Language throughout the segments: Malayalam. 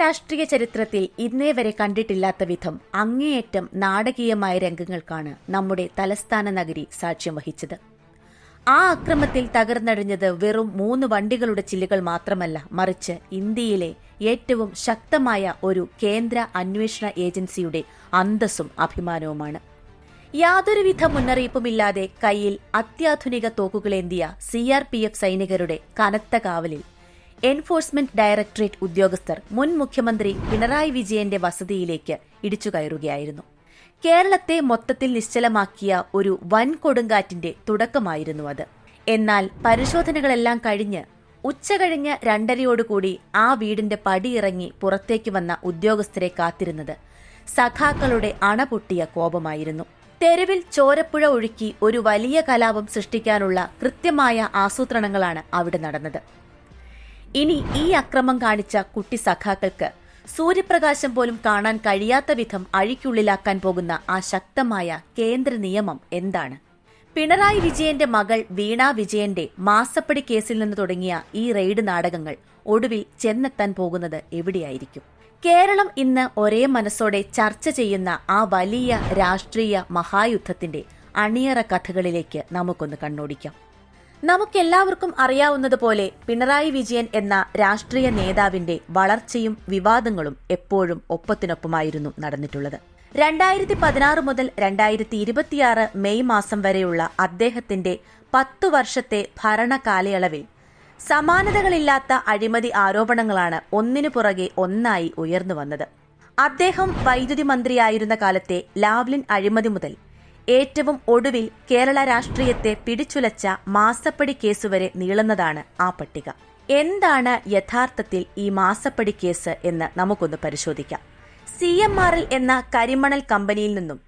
രാഷ്ട്രീയ ചരിത്രത്തിൽ ഇന്നേ വരെ കണ്ടിട്ടില്ലാത്ത വിധം അങ്ങേയറ്റം നാടകീയമായ രംഗങ്ങൾക്കാണ് നമ്മുടെ തലസ്ഥാന നഗരി സാക്ഷ്യം വഹിച്ചത്. ആ അക്രമത്തിൽ തകർന്നടിഞ്ഞത് വെറും 3 വണ്ടികളുടെ ചില്ലുകൾ മാത്രമല്ല, മറിച്ച് ഇന്ത്യയിലെ ഏറ്റവും ശക്തമായ ഒരു കേന്ദ്ര അന്വേഷണ ഏജൻസിയുടെ അന്തസ്സും അഭിമാനവുമാണ്. യാതൊരുവിധ മുന്നറിയിപ്പുമില്ലാതെ കയ്യിൽ അത്യാധുനിക തോക്കുകളേന്തിയ CRPF സൈനികരുടെ കനത്ത കാവലിൽ എൻഫോഴ്സ്മെന്റ് ഡയറക്ടറേറ്റ് ഉദ്യോഗസ്ഥർ മുൻ മുഖ്യമന്ത്രി പിണറായി വിജയന്റെ വസതിയിലേക്ക് ഇടിച്ചുകയറുകയായിരുന്നു. കേരളത്തെ മൊത്തത്തിൽ നിശ്ചലമാക്കിയ ഒരു വൻ കൊടുങ്കാറ്റിന്റെ തുടക്കമായിരുന്നു അത്. എന്നാൽ പരിശോധനകളെല്ലാം കഴിഞ്ഞ് ഉച്ചകഴിഞ്ഞ് 2:30 ആ വീടിന്റെ പടിയിറങ്ങി പുറത്തേക്ക് വന്ന ഉദ്യോഗസ്ഥരെ കാത്തിരുന്നത് സഖാക്കളുടെ അണപൊട്ടിയ കോപമായിരുന്നു. തെരുവിൽ ചോരപ്പുഴ ഒഴുക്കി ഒരു വലിയ കലാപം സൃഷ്ടിക്കാനുള്ള കൃത്യമായ ആസൂത്രണങ്ങളാണ് അവിടെ നടന്നത്. ഇനി ഈ അക്രമം കാണിച്ച കുട്ടി സഖാക്കൾക്ക് സൂര്യപ്രകാശം പോലും കാണാൻ കഴിയാത്ത വിധം അഴിക്കുള്ളിലാക്കാൻ പോകുന്ന ആ ശക്തമായ കേന്ദ്ര നിയമം എന്താണ്? പിണറായി വിജയന്റെ മകൾ വീണ വിജയന്റെ മാസപ്പടി കേസിൽ നിന്ന് തുടങ്ങിയ ഈ റെയ്ഡ് നാടകങ്ങൾ ഒടുവിൽ ചെന്നെത്താൻ പോകുന്നത് എവിടെയായിരിക്കും? കേരളം ഇന്ന് ഒരേ മനസ്സോടെ ചർച്ച ചെയ്യുന്ന ആ വലിയ രാഷ്ട്രീയ മഹായുദ്ധത്തിന്റെ അണിയറ കഥകളിലേക്ക് നമുക്കൊന്ന് കണ്ണോടിക്കാം. നമുക്കെല്ലാവർക്കും അറിയാവുന്നതുപോലെ പിണറായി വിജയൻ എന്ന രാഷ്ട്രീയ നേതാവിന്റെ വളർച്ചയും വിവാദങ്ങളും എപ്പോഴും ഒപ്പത്തിനൊപ്പമായിരുന്നു നടന്നിട്ടുള്ളത്. 2016 മുതൽ 2026 മെയ് മാസം വരെയുള്ള അദ്ദേഹത്തിന്റെ 10 വർഷത്തെ ഭരണകാലയളവിൽ സമാനതകളില്ലാത്ത അഴിമതി ആരോപണങ്ങളാണ് ഒന്നിനു പുറകെ ഒന്നായി ഉയർന്നുവന്നത്. അദ്ദേഹം വൈദ്യുതി മന്ത്രിയായിരുന്ന കാലത്തെ ലാവ്ലിൻ അഴിമതി മുതൽ ഏറ്റവും ഒടുവിൽ കേരള രാഷ്ട്രീയത്തെ പിടിച്ചുലച്ച മാസപ്പടി കേസുവരെ നീളുന്നതാണ് ആ പട്ടിക. എന്താണ് യഥാർത്ഥത്തിൽ ഈ മാസപ്പടി കേസ് എന്ന് നമുക്കൊന്ന് പരിശോധിക്കാം. CMRL എന്ന കരിമണൽ കമ്പനിയിൽ നിന്നും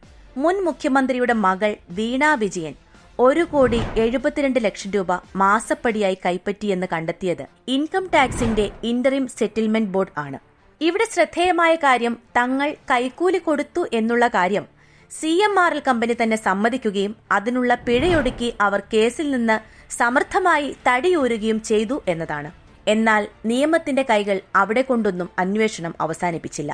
മുൻ മുഖ്യമന്ത്രിയുടെ മകൾ വീണ വിജയൻ 1,72,00,000 രൂപ മാസപ്പടിയായി കൈപ്പറ്റിയെന്ന് കണ്ടെത്തിയത് ഇൻകം ടാക്സിന്റെ ഇന്ററിം സെറ്റിൽമെന്റ് ബോർഡ് ആണ്. ഇവിടെ ശ്രദ്ധേയമായ കാര്യം, തങ്ങൾ കൈക്കൂലി കൊടുത്തു എന്നുള്ള കാര്യം CMRL കമ്പനി തന്നെ സമ്മതിക്കുകയും അതിനുള്ള പിഴയൊടുക്കി അവർ കേസിൽ നിന്ന് സമർത്ഥമായി തടിയൂരുകയും ചെയ്തു എന്നതാണ്. എന്നാൽ നിയമത്തിന്റെ കൈകൾ അവിടെ കൊണ്ടൊന്നും അന്വേഷണം അവസാനിപ്പിച്ചില്ല.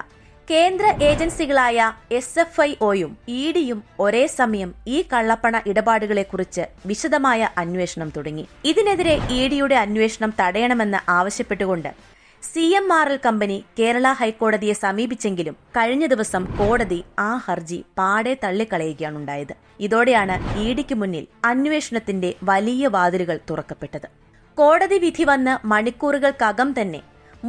കേന്ദ്ര ഏജൻസികളായ SFIOയും EDയും ഒരേ സമയം ഈ കള്ളപ്പണ ഇടപാടുകളെക്കുറിച്ച് വിശദമായ അന്വേഷണം തുടങ്ങി. ഇതിനെതിരെ EDയുടെ അന്വേഷണം തടയണമെന്ന് ആവശ്യപ്പെട്ടുകൊണ്ട് CMRL കമ്പനി കേരള ഹൈക്കോടതിയെ സമീപിച്ചെങ്കിലും കഴിഞ്ഞ ദിവസം കോടതി ആ ഹർജി പാടെ തള്ളിക്കളയുകയാണുണ്ടായത്. ഇതോടെയാണ് EDക്ക് മുന്നിൽ അന്വേഷണത്തിന്റെ വലിയ വാതിലുകൾ തുറക്കപ്പെട്ടത്. കോടതി വിധി വന്ന് മണിക്കൂറുകൾക്കകം തന്നെ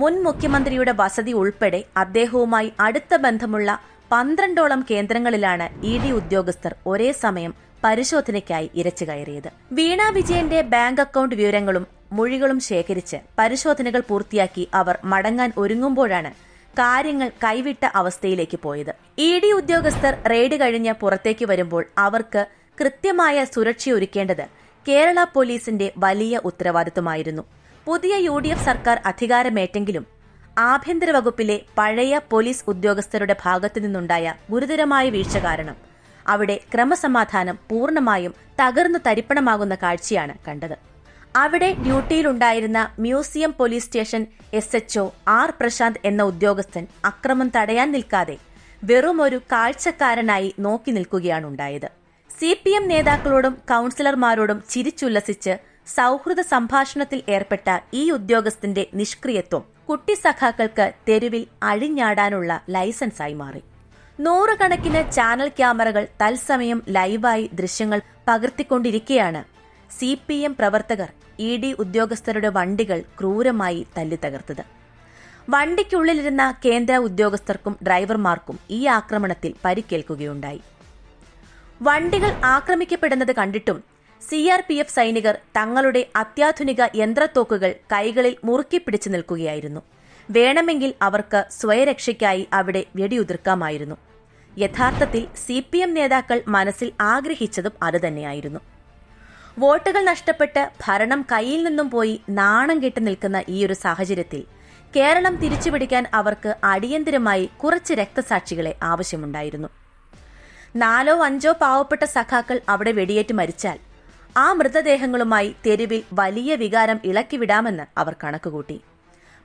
മുൻ മുഖ്യമന്ത്രിയുടെ വസതി ഉൾപ്പെടെ അദ്ദേഹവുമായി അടുത്ത ബന്ധമുള്ള 12ഓളം കേന്ദ്രങ്ങളിലാണ് ED ഉദ്യോഗസ്ഥർ ഒരേ സമയം പരിശോധനയ്ക്കായി ഇരച്ചു കയറിയത്. വീണ വിജയന്റെ ബാങ്ക് അക്കൌണ്ട് വിവരങ്ങളും മൊഴികളും ശേഖരിച്ച് പരിശോധനകൾ പൂർത്തിയാക്കി അവർ മടങ്ങാൻ ഒരുങ്ങുമ്പോഴാണ് കാര്യങ്ങൾ കൈവിട്ട അവസ്ഥയിലേക്ക് പോയത്. ED ഉദ്യോഗസ്ഥർ റെയ്ഡ് കഴിഞ്ഞ് പുറത്തേക്ക് വരുമ്പോൾ അവർക്ക് കൃത്യമായ സുരക്ഷയൊരുക്കേണ്ടത് കേരള പോലീസിന്റെ വലിയ ഉത്തരവാദിത്തമായിരുന്നു. പുതിയ UDF സർക്കാർ അധികാരമേറ്റെങ്കിലും ആഭ്യന്തര വകുപ്പിലെ പഴയ പോലീസ് ഉദ്യോഗസ്ഥരുടെ ഭാഗത്തു നിന്നുണ്ടായ ഗുരുതരമായ വീഴ്ച കാരണം അവിടെ ക്രമസമാധാനം പൂർണ്ണമായും തകർന്നു തരിപ്പണമാകുന്ന കാഴ്ചയാണ് കണ്ടത്. അവിടെ ഡ്യൂട്ടിയിലുണ്ടായിരുന്ന museum police station SHO R Prashant എന്ന ഉദ്യോഗസ്ഥൻ അക്രമം തടയാൻ നിൽക്കാതെ വെറുമൊരു കാഴ്ചക്കാരനായി നോക്കി നിൽക്കുകയാണുണ്ടായത്. CPM നേതാക്കളോടും കൌൺസിലർമാരോടും ചിരിച്ചുല്ലസിച്ച് സൌഹൃദ സംഭാഷണത്തിൽ ഏർപ്പെട്ട ഈ ഉദ്യോഗസ്ഥന്റെ നിഷ്ക്രിയത്വം കുട്ടി സഖാക്കൾക്ക് തെരുവിൽ അഴിഞ്ഞാടാനുള്ള ലൈസൻസായി മാറി. 100 കണക്കിന് ചാനൽ ക്യാമറകൾ തത്സമയം ലൈവായി ദൃശ്യങ്ങൾ പകർത്തിക്കൊണ്ടിരിക്കെയാണ് CPM പ്രവർത്തകർ ED ഉദ്യോഗസ്ഥരുടെ വണ്ടികൾ ക്രൂരമായി തല്ലിത്തകർത്തത്. വണ്ടിക്കുള്ളിലിരുന്ന കേന്ദ്ര ഉദ്യോഗസ്ഥർക്കും ഡ്രൈവർമാർക്കും ഈ ആക്രമണത്തിൽ പരിക്കേൽക്കുകയുണ്ടായി. വണ്ടികൾ ആക്രമിക്കപ്പെടുന്നത് കണ്ടിട്ടും CRPF സൈനികർ തങ്ങളുടെ അത്യാധുനിക യന്ത്രത്തോക്കുകൾ കൈകളിൽ മുറുക്കി പിടിച്ചു നിൽക്കുകയായിരുന്നു. വേണമെങ്കിൽ അവർക്ക് സ്വയരക്ഷയ്ക്കായി അവിടെ വെടിയുതിർക്കാമായിരുന്നു. യഥാർത്ഥത്തിൽ CPM നേതാക്കൾ മനസ്സിൽ ആഗ്രഹിച്ചതും അതുതന്നെയായിരുന്നു. വോട്ടുകൾ നഷ്ടപ്പെട്ട് ഭരണം കയ്യിൽ നിന്നും പോയി നാണം കെട്ട് നിൽക്കുന്ന ഈയൊരു സാഹചര്യത്തിൽ കേരളം തിരിച്ചുപിടിക്കാൻ അവർക്ക് അടിയന്തരമായി കുറച്ച് രക്തസാക്ഷികളെ ആവശ്യമുണ്ടായിരുന്നു. 4 or 5 പാവപ്പെട്ട സഖാക്കൾ അവിടെ വെടിയേറ്റ് മരിച്ചാൽ ആ മൃതദേഹങ്ങളുമായി തെരുവിൽ വലിയ വികാരം ഇളക്കിവിടാമെന്ന് അവർ കണക്കുകൂട്ടി.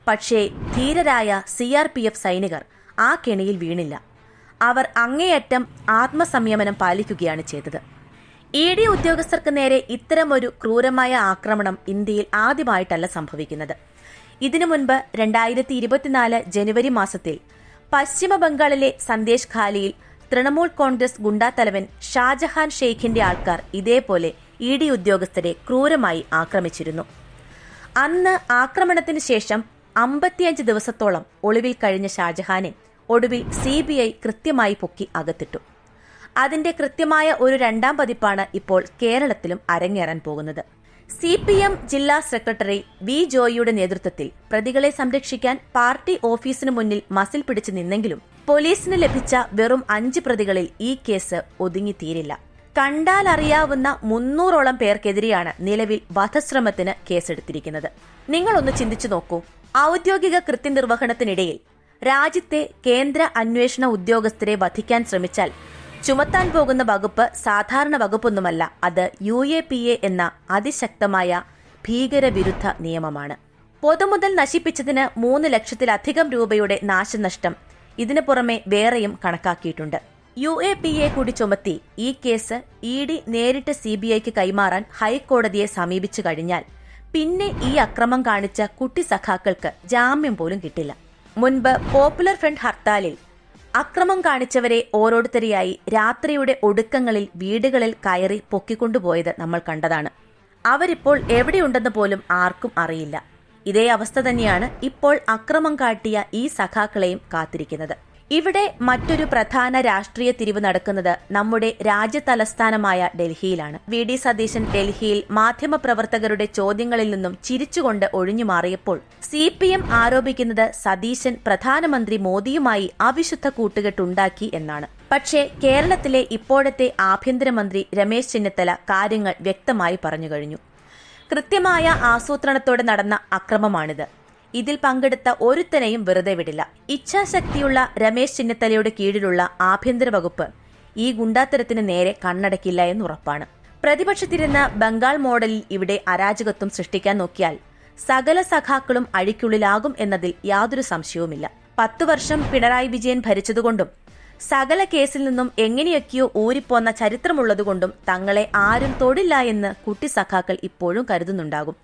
പക്ഷേ ധീരരായ CRPF സൈനികർ ആ കെണിയിൽ വീണില്ല. അവർ അങ്ങേയറ്റം ആത്മസംയമനം പാലിക്കുകയാണ് ചെയ്തത്. ED ഉദ്യോഗസ്ഥർക്ക് നേരെ ഇത്തരമൊരു ക്രൂരമായ ആക്രമണം ഇന്ത്യയിൽ ആദ്യമായിട്ടല്ല സംഭവിക്കുന്നത്. ഇതിനു മുൻപ് 2024 ജനുവരി മാസത്തിൽ പശ്ചിമ ബംഗാളിലെ സന്ദേശ് ഖാലിയിൽ തൃണമൂൽ കോൺഗ്രസ് ഗുണ്ടാത്തലവൻ ഷാജഹാൻ ഷെയ്ഖിന്റെ ആൾക്കാർ ഇതേപോലെ ED ഉദ്യോഗസ്ഥരെ ക്രൂരമായി ആക്രമിച്ചിരുന്നു. അന്ന് ആക്രമണത്തിന് ശേഷം 55 ദിവസത്തോളം ഒളിവിൽ കഴിഞ്ഞ ഷാജഹാനെ ഒടുവിൽ CBI കൃത്യമായി പൊക്കി അകത്തിട്ടു. അതിന്റെ കൃത്യമായ ഒരു രണ്ടാം പതിപ്പാണ് ഇപ്പോൾ കേരളത്തിലും അരങ്ങേറാൻ പോകുന്നത്. CPM ജില്ലാ സെക്രട്ടറി V. ജോയിയുടെ നേതൃത്വത്തിൽ പ്രതികളെ സംരക്ഷിക്കാൻ പാർട്ടി ഓഫീസിനു മുന്നിൽ മസിൽ പിടിച്ചു നിന്നെങ്കിലും പോലീസിന് ലഭിച്ച വെറും 5 പ്രതികളിൽ ഈ കേസ് ഒതുങ്ങിത്തീരില്ല. കണ്ടാൽ അറിയാവുന്ന 300ഓളം പേർക്കെതിരെയാണ് നിലവിൽ വധശ്രമത്തിന് കേസെടുത്തിരിക്കുന്നത്. നിങ്ങളൊന്ന് ചിന്തിച്ചു നോക്കൂ. ഔദ്യോഗിക കൃത്യനിർവഹണത്തിനിടയിൽ രാജ്യത്തെ കേന്ദ്ര അന്വേഷണ ഉദ്യോഗസ്ഥരെ വധിക്കാൻ ശ്രമിച്ചാൽ ചുമത്താൻ പോകുന്ന വകുപ്പ് സാധാരണ വകുപ്പൊന്നുമല്ല. അത് UAPA എന്ന അതിശക്തമായ ഭീകരവിരുദ്ധ നിയമമാണ്. പൊതുമുതൽ നശിപ്പിച്ചതിന് 3 ലക്ഷത്തിലധികം രൂപയുടെ നാശനഷ്ടം ഇതിനു പുറമെ വേറെയും കണക്കാക്കിയിട്ടുണ്ട്. UAPA കൂടി ചുമത്തി ഈ കേസ് ED നേരിട്ട് CBIക്ക് കൈമാറാൻ ഹൈക്കോടതിയെ സമീപിച്ചു കഴിഞ്ഞാൽ പിന്നെ ഈ അക്രമം കാണിച്ച കുട്ടി സഖാക്കൾക്ക് ജാമ്യം പോലും കിട്ടില്ല. മുൻപ് പോപ്പുലർ ഫ്രണ്ട് ഹർത്താലിൽ അക്രമം കാണിച്ചവരെ ഓരോരുത്തരെയായി രാത്രിയുടെ ഒടുക്കങ്ങളിൽ വീടുകളിൽ കയറി പൊക്കിക്കൊണ്ടുപോയത് നമ്മൾ കണ്ടതാണ്. അവരിപ്പോൾ എവിടെയുണ്ടെന്ന് പോലും ആർക്കും അറിയില്ല. ഇതേ അവസ്ഥ തന്നെയാണ് ഇപ്പോൾ അക്രമം കാട്ടിയ ഈ സഖാക്കളെയും കാത്തിരിക്കുന്നത്. ഇവിടെ മറ്റൊരു പ്രധാന രാഷ്ട്രീയ തിരിവ് നടക്കുന്നത് നമ്മുടെ രാജ്യതലസ്ഥാനമായ ഡൽഹിയിലാണ്. VD സതീശൻ ഡൽഹിയിൽ മാധ്യമപ്രവർത്തകരുടെ ചോദ്യങ്ങളിൽ നിന്നും ചിരിച്ചുകൊണ്ട് ഒഴിഞ്ഞു മാറിയപ്പോൾ CPM ആരോപിക്കുന്നത് സതീശൻ പ്രധാനമന്ത്രി മോദിയുമായി അവിശുദ്ധ കൂട്ടുകെട്ടുണ്ടാക്കി എന്നാണ്. പക്ഷേ കേരളത്തിലെ ഇപ്പോഴത്തെ ആഭ്യന്തരമന്ത്രി രമേശ് ചെന്നിത്തല കാര്യങ്ങൾ വ്യക്തമായി പറഞ്ഞു കഴിഞ്ഞു. കൃത്യമായ ആസൂത്രണത്തോടെ നടന്ന അക്രമമാണിത്. ഇതിൽ പങ്കെടുത്ത ഒരുത്തനെയും വെറുതെ വിടില്ല. ഇച്ഛാശക്തിയുള്ള രമേശ് ചെന്നിത്തലയുടെ കീഴിലുള്ള ആഭ്യന്തര വകുപ്പ് ഈ ഗുണ്ടാത്തരത്തിന് നേരെ കണ്ണടക്കില്ല എന്നുറപ്പാണ്. പ്രതിപക്ഷത്തിരുന്ന ബംഗാൾ മോഡലിൽ ഇവിടെ അരാജകത്വം സൃഷ്ടിക്കാൻ നോക്കിയാൽ സകല സഖാക്കളും അഴിക്കുള്ളിലാകും എന്നതിൽ യാതൊരു സംശയവുമില്ല. 10 വർഷം പിണറായി വിജയൻ ഭരിച്ചതുകൊണ്ടും സകല കേസിൽ നിന്നും എങ്ങനെയൊക്കെയോ ഊരിപ്പോന്ന ചരിത്രമുള്ളതുകൊണ്ടും തങ്ങളെ ആരും തൊടില്ല എന്ന് കുട്ടി സഖാക്കൾ ഇപ്പോഴും കരുതുന്നുണ്ടാകും.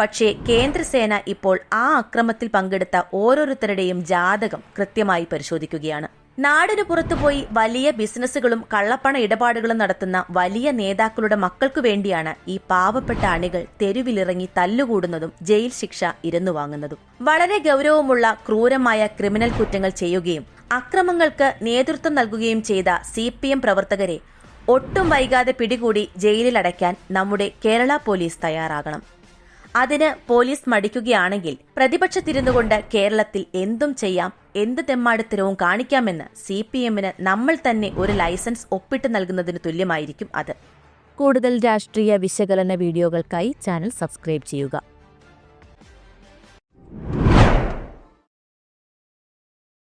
പക്ഷേ കേന്ദ്രസേന ഇപ്പോൾ ആ അക്രമത്തിൽ പങ്കെടുത്ത ഓരോരുത്തരുടെയും ജാതകം കൃത്യമായി പരിശോധിക്കുകയാണ്. നാടിനു പുറത്തുപോയി വലിയ ബിസിനസ്സുകളും കള്ളപ്പണ ഇടപാടുകളും നടത്തുന്ന വലിയ നേതാക്കളുടെ മക്കൾക്കു വേണ്ടിയാണ് ഈ പാവപ്പെട്ട അണികൾ തെരുവിലിറങ്ങി തല്ലുകൂടുന്നതും ജയിൽ ശിക്ഷ ഇരുന്നു വാങ്ങുന്നതും. വളരെ ഗൌരവമുള്ള ക്രൂരമായ ക്രിമിനൽ കുറ്റങ്ങൾ ചെയ്യുകയും അക്രമങ്ങൾക്ക് നേതൃത്വം നൽകുകയും ചെയ്ത CPM പ്രവർത്തകരെ ഒട്ടും വൈകാതെ പിടികൂടി ജയിലിലടയ്ക്കാൻ നമ്മുടെ കേരള പോലീസ് തയ്യാറാകണം. അതിന് പോലീസ് മടിക്കുകയാണെങ്കിൽ പ്രതിപക്ഷത്തിരുന്നുകൊണ്ട് കേരളത്തിൽ എന്തും ചെയ്യാം, എന്ത് തെമ്മാടിത്തരവും കാണിക്കാമെന്ന് CPMന് നമ്മൾ തന്നെ ഒരു ലൈസൻസ് ഒപ്പിട്ട് നൽകുന്നതിന് തുല്യമായിരിക്കും അത്. കൂടുതൽ രാഷ്ട്രീയ വിശകലന വീഡിയോകൾക്കായി ചാനൽ സബ്സ്ക്രൈബ് ചെയ്യുക.